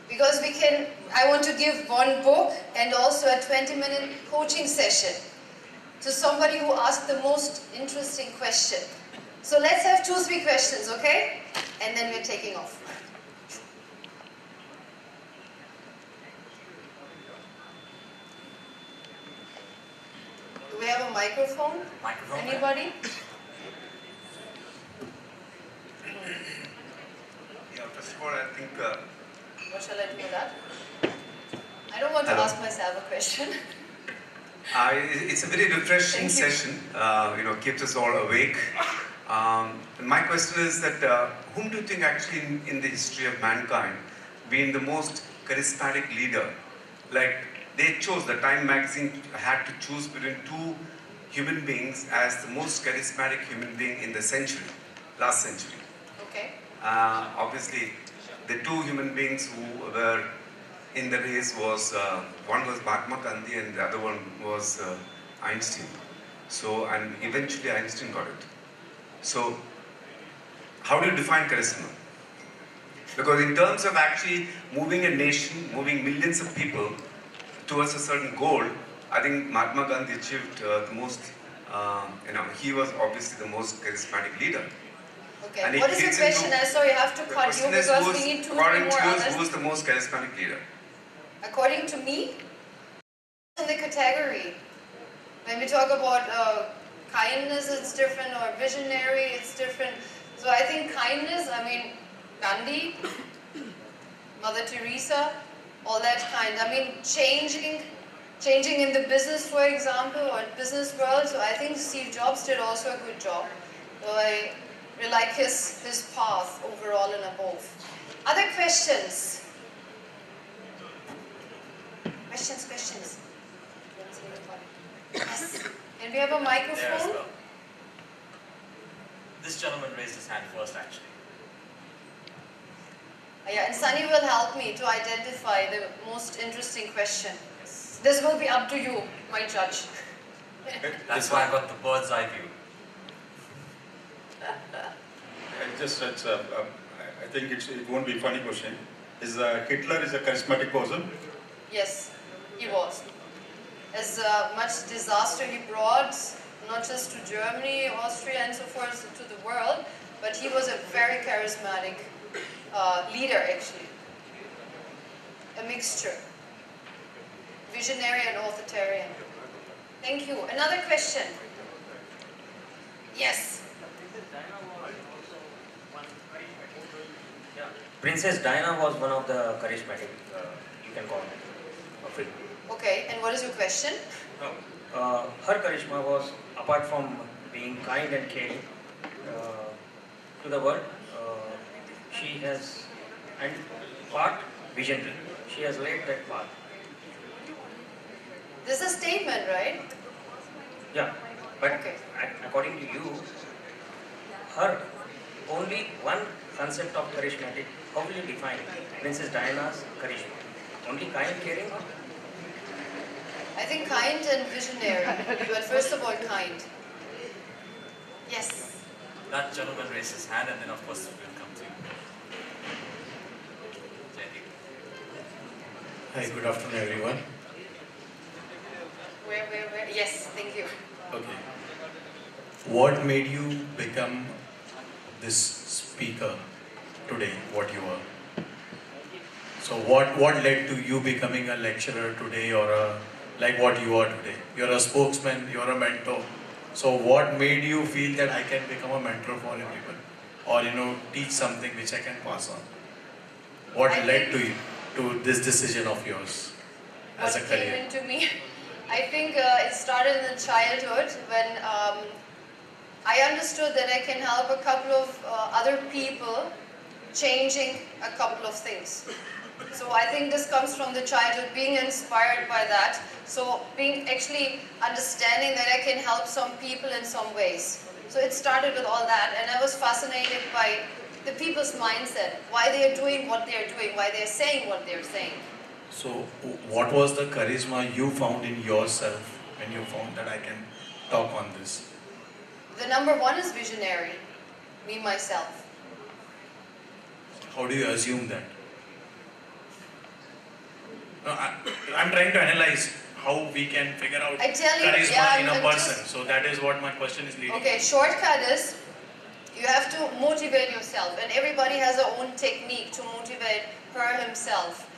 because I want to give one book and also a 20-minute coaching session to somebody who asked the most interesting question. So let's have 2-3 questions, okay? And then we're taking off. Do we have a microphone? Anybody?
Yeah, first of all, I think...
What shall I do with that? I don't want to ask myself a question.
It's a very refreshing session, keeps us all awake. And my question is that, whom do you think actually in the history of mankind been the most charismatic leader? Like, they chose, the Time magazine had to choose between 2 human beings as the most charismatic human being in the century, last century.
Okay.
Obviously, the 2 human beings who were in the race was, one was Mahatma Gandhi and the other one was Einstein. So, and eventually Einstein got it. So, how do you define charisma? Because in terms of actually moving a nation, moving millions of people towards a certain goal, I think Mahatma Gandhi achieved the most, he was obviously the most charismatic leader.
Okay,
and
what is the question? I saw you have to cut you because we need 2 more
hours. Who is the most charismatic leader?
According to me, in the category, when we talk about kindness, it's different, or visionary, it's different. So I think kindness, I mean, Gandhi, Mother Teresa, all that kind. I mean, changing in the business, for example, or business world. So I think Steve Jobs did also a good job. So I really like his path overall and above. Other questions? Questions? Yes. And we have a microphone.
Well. This gentleman raised his hand first, actually.
Yeah, and Sunny will help me to identify the most interesting question. This will be up to you, my judge.
That's why I got the bird's eye view.
just I think it won't be a funny question. Is Hitler is a charismatic person?
Yes, he was. As much disaster he brought, not just to Germany, Austria, and so forth, to the world, but he was a very charismatic leader, actually. A mixture. Visionary and authoritarian. Thank you. Another question? Yes.
Princess Diana was one of the charismatic, you can call it, of it.
Okay, and what is your question?
Her charisma was, apart from being kind and caring to the world, she has, and part visionary. She has laid that path.
This is a statement, right?
Yeah, but
Okay.
according to you, her only one concept of charismatic, how will you define Princess Diana's charisma? Only kind, caring? Or?
I think kind and visionary, but first of all kind. Yes.
That gentleman raised his hand, and then of course we'll come to you. Jaydeep.
Hi, good afternoon everyone.
Where? Yes, thank you.
Okay. What made you become this speaker today, what you are? So what led to you becoming a lecturer today, or like what you are today? You're a spokesman, you're a mentor. So what made you feel that I can become a mentor for everyone? Or teach something which I can pass on? What led to you, to this decision of yours as a
What
career?
came into me? I think it started in childhood when I understood that I can help a couple of other people changing a couple of things. So I think this comes from the childhood, being inspired by that. So being actually understanding that I can help some people in some ways. So it started with all that, and I was fascinated by the people's mindset, why they are doing what they are doing, why they are saying what they are saying.
So, what was the charisma you found in yourself when you found that I can talk on this?
The number one is visionary, me myself.
How do you assume that? No, I'm trying to analyze how we can figure out
I tell you,
charisma
yeah,
in a
I'm
person.
just-
So that is what my question is leading.
Okay, shortcut is you have to motivate yourself, and everybody has their own technique to motivate her himself.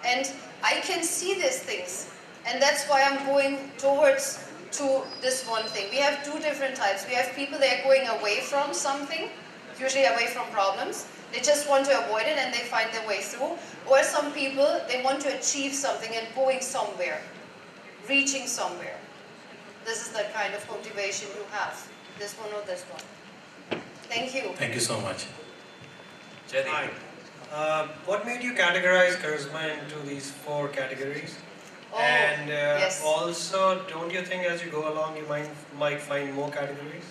And I can see these things, and that's why I'm going towards to this one thing. We have two different types. We have people that are going away from something, usually away from problems. They just want to avoid it and they find their way through. Or some people, they want to achieve something and going somewhere, reaching somewhere. This is the kind of motivation you have, this one or this one. Thank you.
Thank you so much.
Jaydeep.
Hi. What made you categorize charisma into these 4 categories?
Oh,
And
yes.
also, don't you think as you go along you might find more categories?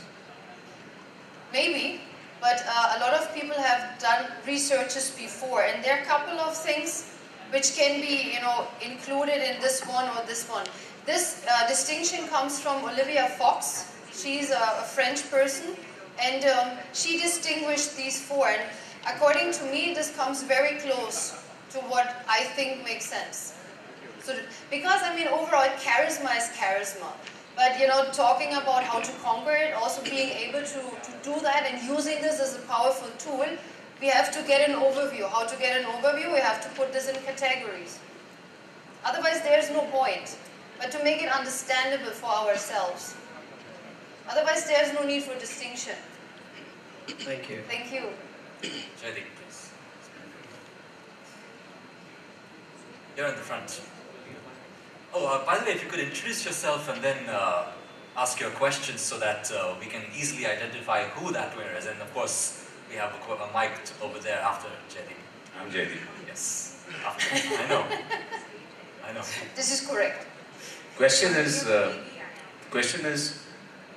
Maybe, but a lot of people have done researches before, and there are a couple of things which can be, included in this one or this one. This distinction comes from Olivia Fox. She's a French person, and she distinguished these 4. And according to me, this comes very close to what I think makes sense. So, because overall, charisma is charisma. But talking about how to conquer it, also being able to do that and using this as a powerful tool, we have to get an overview. How to get an overview? We have to put this in categories. Otherwise, there's no point. But to make it understandable for ourselves. Otherwise, there's no need for distinction.
Thank you.
Thank you.
Jaydeep, please. You're in the front. Oh, by the way, if you could introduce yourself and then ask your questions so that we can easily identify who that winner is. And of course, we have a mic over there after Jaydeep.
I'm Jaydeep.
Yes. After. I know. I know.
This is correct.
Question is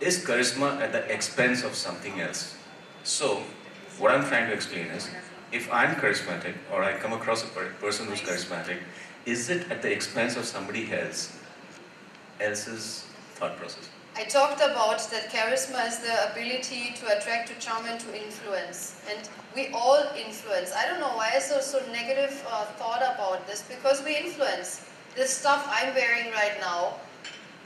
charisma at the expense of something else? So, what I'm trying to explain is, if I'm charismatic or I come across a person who's charismatic, is it at the expense of somebody else's thought process?
I talked about that charisma is the ability to attract, to charm, and to influence. And we all influence. I don't know why I so negative thought about this, because we influence. This stuff I'm wearing right now,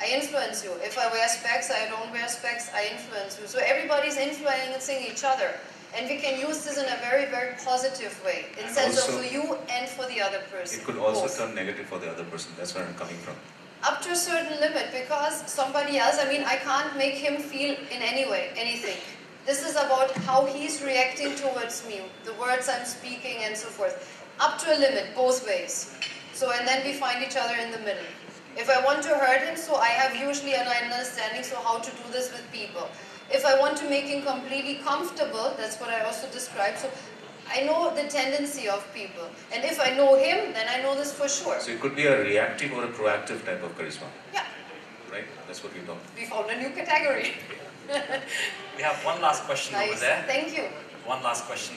I influence you. If I wear specs, I don't wear specs, I influence you. So everybody's influencing each other. And we can use this in a very, very positive way, in sense of for you and for the other person.
It could also turn negative for the other person. That's where I'm coming from.
Up to a certain limit, because somebody else, I mean, I can't make him feel in any way, anything. This is about how he's reacting towards me, the words I'm speaking and so forth. Up to a limit, both ways. So, and then we find each other in the middle. If I want to hurt him, so I have usually an understanding, so how to do this with people. If I want to make him completely comfortable, that's what I also described. So I know the tendency of people. And if I know him, then I know this for sure.
So it could be a reactive or a proactive type of charisma.
Yeah.
Right? That's what we know.
We found a new category.
We have one last question over there.
Thank you.
One last question.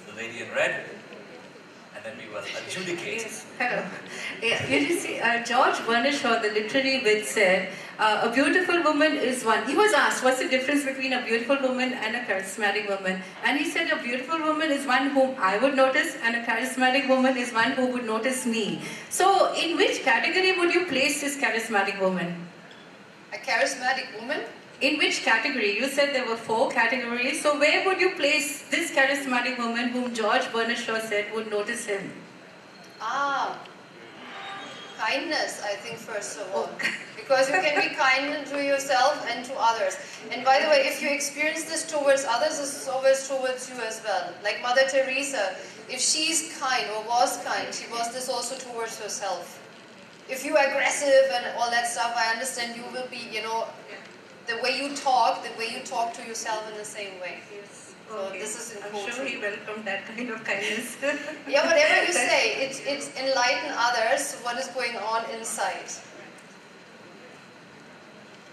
The lady in red. And then we will adjudicate.
Yes. Hello. Yeah, you see, George Bernard Shaw, the literary wit, said, a beautiful woman is one. He was asked, what's the difference between a beautiful woman and a charismatic woman? And he said, a beautiful woman is one whom I would notice, and a charismatic woman is one who would notice me. So, in which category would you place this charismatic woman?
A charismatic woman?
In which category? You said there were 4 categories. So where would you place this charismatic woman whom George Bernard Shaw said would notice him?
Kindness, I think, first of all. Because you can be kind to yourself and to others. And by the way, if you experience this towards others, it's always towards you as well. Like Mother Teresa, if she's kind or was kind, she was this also towards herself. If you're aggressive and all that stuff, I understand you will be, you know, the way you talk to yourself in the same way.
Yes.
So
Okay.
this is
I'm
important.
sure he welcomed that kind of kindness.
Yeah, whatever you say, it's enlighten others what is going on inside.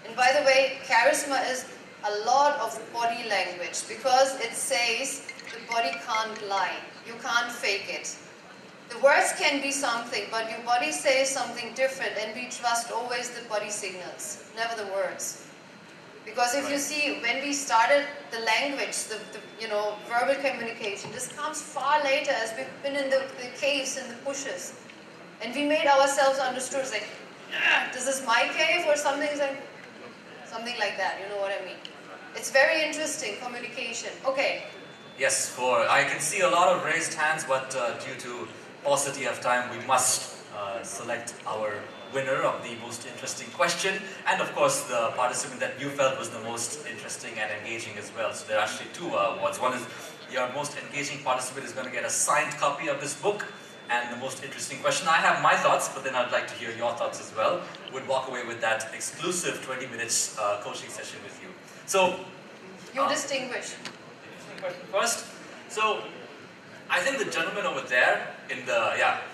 And by the way, charisma is a lot of body language, because it says the body can't lie. You can't fake it. The words can be something, but your body says something different, and we trust always the body signals, never the words. Because if you see, when we started the language, the verbal communication, this comes far later, as we've been in the caves and the bushes. And we made ourselves understood, it's like, this is my cave, or something like that, you know what I mean? It's very interesting, communication. Okay.
Yes, I can see a lot of raised hands, but due to paucity of time, we must select our winner of the most interesting question, and of course the participant that you felt was the most interesting and engaging as well. So there are actually 2 awards. One is your most engaging participant is going to get a signed copy of this book, and the most interesting question. I have my thoughts, but then I'd like to hear your thoughts as well. Would walk away with that exclusive 20 minutes coaching session with you. So
you distinguish.
First, so I think the gentleman over there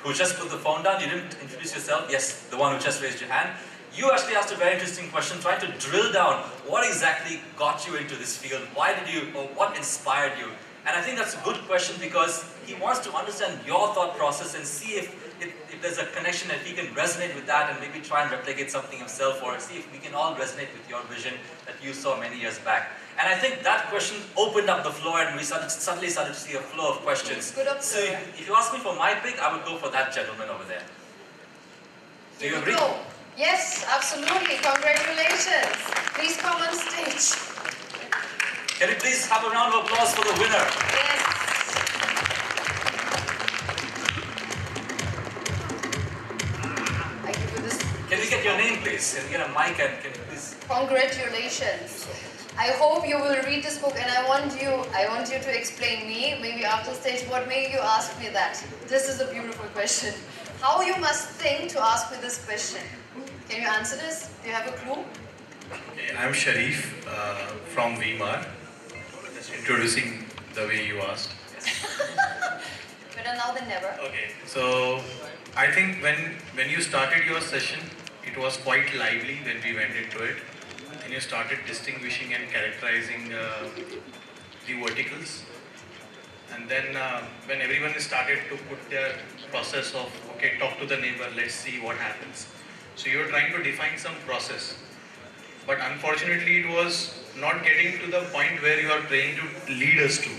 who just put the phone down, you didn't introduce yourself. Yes, the one who just raised your hand. You actually asked a very interesting question, trying to drill down what exactly got you into this field, what inspired you? And I think that's a good question, because he wants to understand your thought process and see if there's a connection, that he can resonate with that and maybe try and replicate something himself, or see if we can all resonate with your vision that you saw many years back. And I think that question opened up the floor, and we suddenly started to see a flow of questions. So if you ask me for my pick, I would go for that gentleman over there. Do you agree?
Go. Yes, absolutely. Congratulations. Please come on stage.
Can you please have a round of applause for the winner?
Yes. I give you this.
Can we get your name, please? Can we get a mic, and can you please?
Congratulations. I hope you will read this book, and I want you to explain me, maybe after stage, what made you ask me that. This is a beautiful question. How you must think to ask me this question. Can you answer this? Do you have a clue?
Okay, I'm Sharif from VMAR. Just introducing the way you asked.
Better now than never.
Okay, so I think when you started your session, it was quite lively when we went into it. And you started distinguishing and characterizing the verticals. And then when everyone started to put their process of, okay, talk to the neighbor, let's see what happens. So you're trying to define some process. but unfortunately it was not getting to the point where you are trying to lead us to.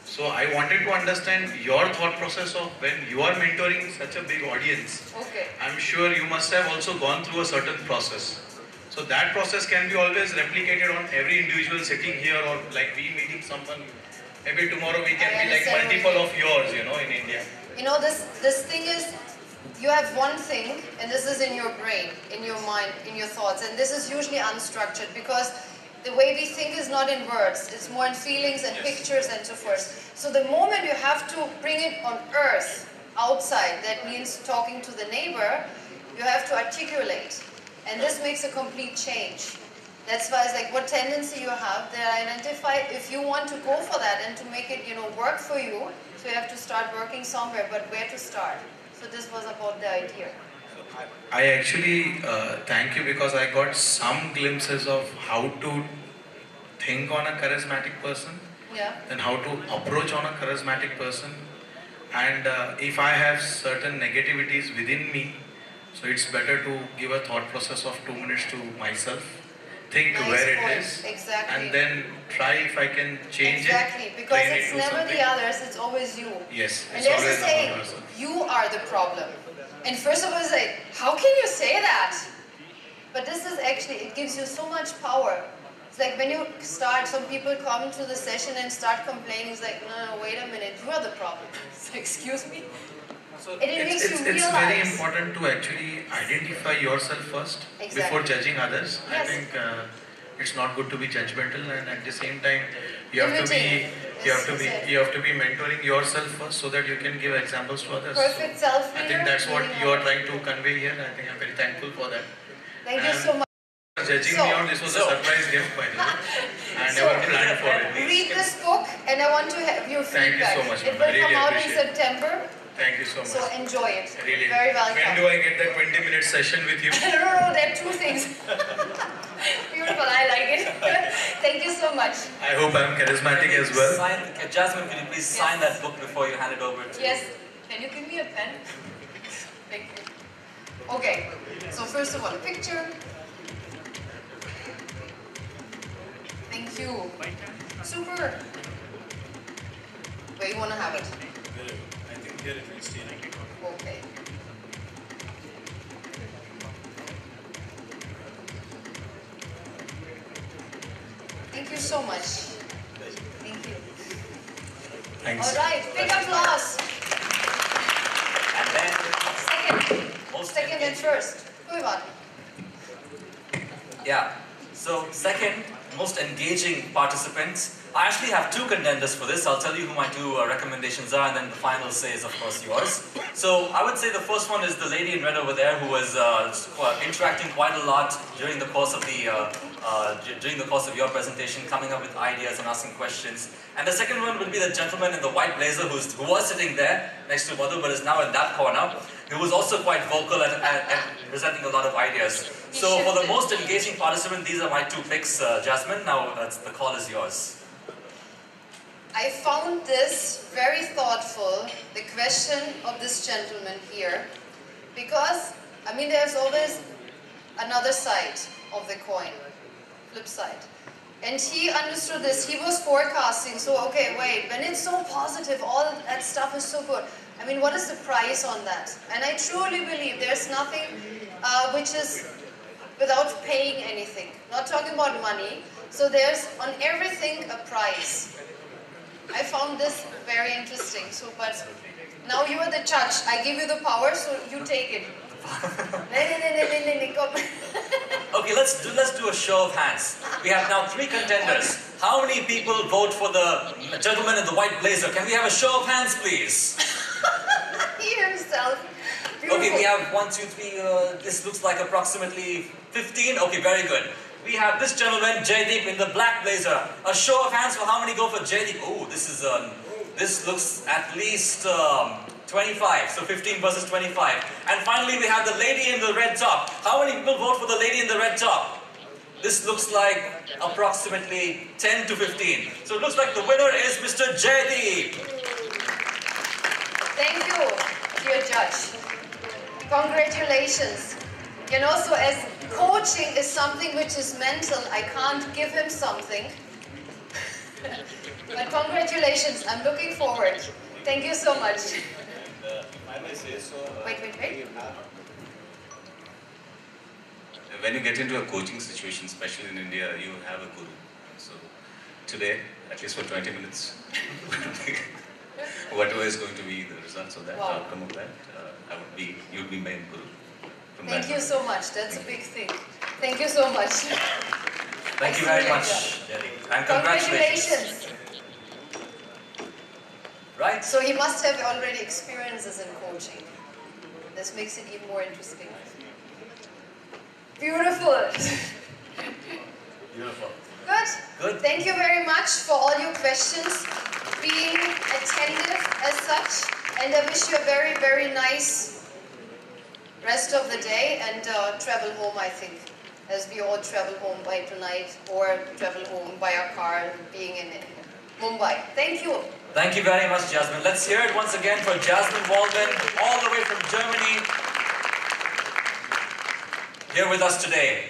So I wanted to understand your thought process of when you are mentoring such a big audience.
Okay.
I'm sure you must have also gone through a certain process. So that process can be always replicated on every individual sitting here, or like we meeting someone. Maybe tomorrow we can be like multiple of yours, you know, in India.
You know, this thing is, you have one thing, and this is in your brain, in your mind, in your thoughts, and this is usually unstructured because the way we think is not in words, it's more in feelings and pictures and so forth. So the moment you have to bring it on earth, outside, that means talking to the neighbor, you have to articulate. And this makes a complete change. That's why it's like what tendency you have, they identify if you want to go for that and to make it, you know, work for you, so you have to start working somewhere, but where to start? So this was about the idea.
I actually thank you because I got some glimpses of how to think on a charismatic person, and how to approach on a charismatic person. And if I have certain negativities within me, so it's better to give a thought process of 2 minutes to myself, think where it is, and then try if I can change
it. Because it's never the others, it's always you.
Yes,
and there's a saying, you are the problem. And first of all, it's like, how can you say that? But this is actually, it gives you so much power. It's like when you start, some people come to the session and start complaining, it's like, no, wait a minute, you are the problem. It's like, excuse me?
So
it makes you realize.
It's very important to actually identify yourself first before judging others. I think it's not good to be judgmental, and at the same time, you have to be mentoring yourself first so that you can give examples to others.
Perfect self-leader.
I think that's what you are trying to convey here. I think I'm very thankful for that.
Thank you so much.
Judging me on, this was a surprise gift, by the way. I never planned for it.
Read this book, and I want to have your feedback.
Thank you so much.
It will come out in September.
Thank you so much.
So enjoy it.
Really.
Very welcome.
When do I get that 20-minute session with you?
No, there are two things. Beautiful, I like it. Thank you so much.
I hope I'm charismatic as well.
Jasmin, can you please sign that book before you hand it over to
Yes. Can you give me a pen? Thank you. Okay, so first of all, a picture. Thank you. Super. Where you want to have it?
I think here it will stay.
Okay. Thank you so much. Thank you.
Thanks.
All right, big applause.
And then
Second and first. Who you want?
Yeah. So second, most engaging participants. I actually have two contenders for this. I'll tell you who my two recommendations are, and then the final say is, of course, yours. So I would say the first one is the lady in red over there, who was interacting quite a lot during the course of your presentation, coming up with ideas and asking questions. And the second one would be the gentleman in the white blazer who was sitting there next to Madhu, but is now in that corner, who was also quite vocal and presenting a lot of ideas. So for the most engaging participant, these are my two picks, Jasmin. Now the call is yours.
I found this very thoughtful, the question of this gentleman here, because, I mean, there's always another side of the coin, flip side. And he understood this, he was forecasting, so okay, wait, when it's so positive, all that stuff is so good, I mean, what is the price on that? And I truly believe there's nothing which is without paying anything, not talking about money, so there's on everything a price. I found this very interesting. So, but now you are the judge. I give you the power, so you take it.
Okay, let's do a show of hands. We have now 3 contenders. How many people vote for the gentleman in the white blazer? Can we have a show of hands, please?
He himself. Beautiful.
Okay, we have 1, 2, 3. This looks like approximately 15. Okay, very good. We have this gentleman, Jaydeep, in the black blazer. A show of hands for how many go for Jaydeep. Oh, this looks at least 25. So 15 versus 25. And finally, we have the lady in the red top. How many people vote for the lady in the red top? This looks like approximately 10 to 15. So it looks like the winner is Mr. Jaydeep.
Thank you, dear judge. Congratulations. You know, so as coaching is something which is mental. I can't give him something. But congratulations, I'm looking forward. Thank you so much.
I may say so.
Wait.
When you get into a coaching situation, especially in India, you have a guru. So today, at least for 20 minutes, whatever is going to be the results of that, the outcome of that, you would be my guru.
Thank you so much. That's a big thing. Thank you so much.
Thank you very much, Jenny. And congratulations. Right.
So he must have already experiences in coaching. This makes it even more interesting. Beautiful.
Beautiful.
Good. Thank you very much for all your questions, being attentive as such, and I wish you a very, very nice rest of the day and travel home, I think, as we all travel home by tonight or travel home by our car being in Mumbai. Thank you.
Thank you very much, Jasmin. Let's hear it once again for Jasmin Waldmann, all the way from Germany, here with us today.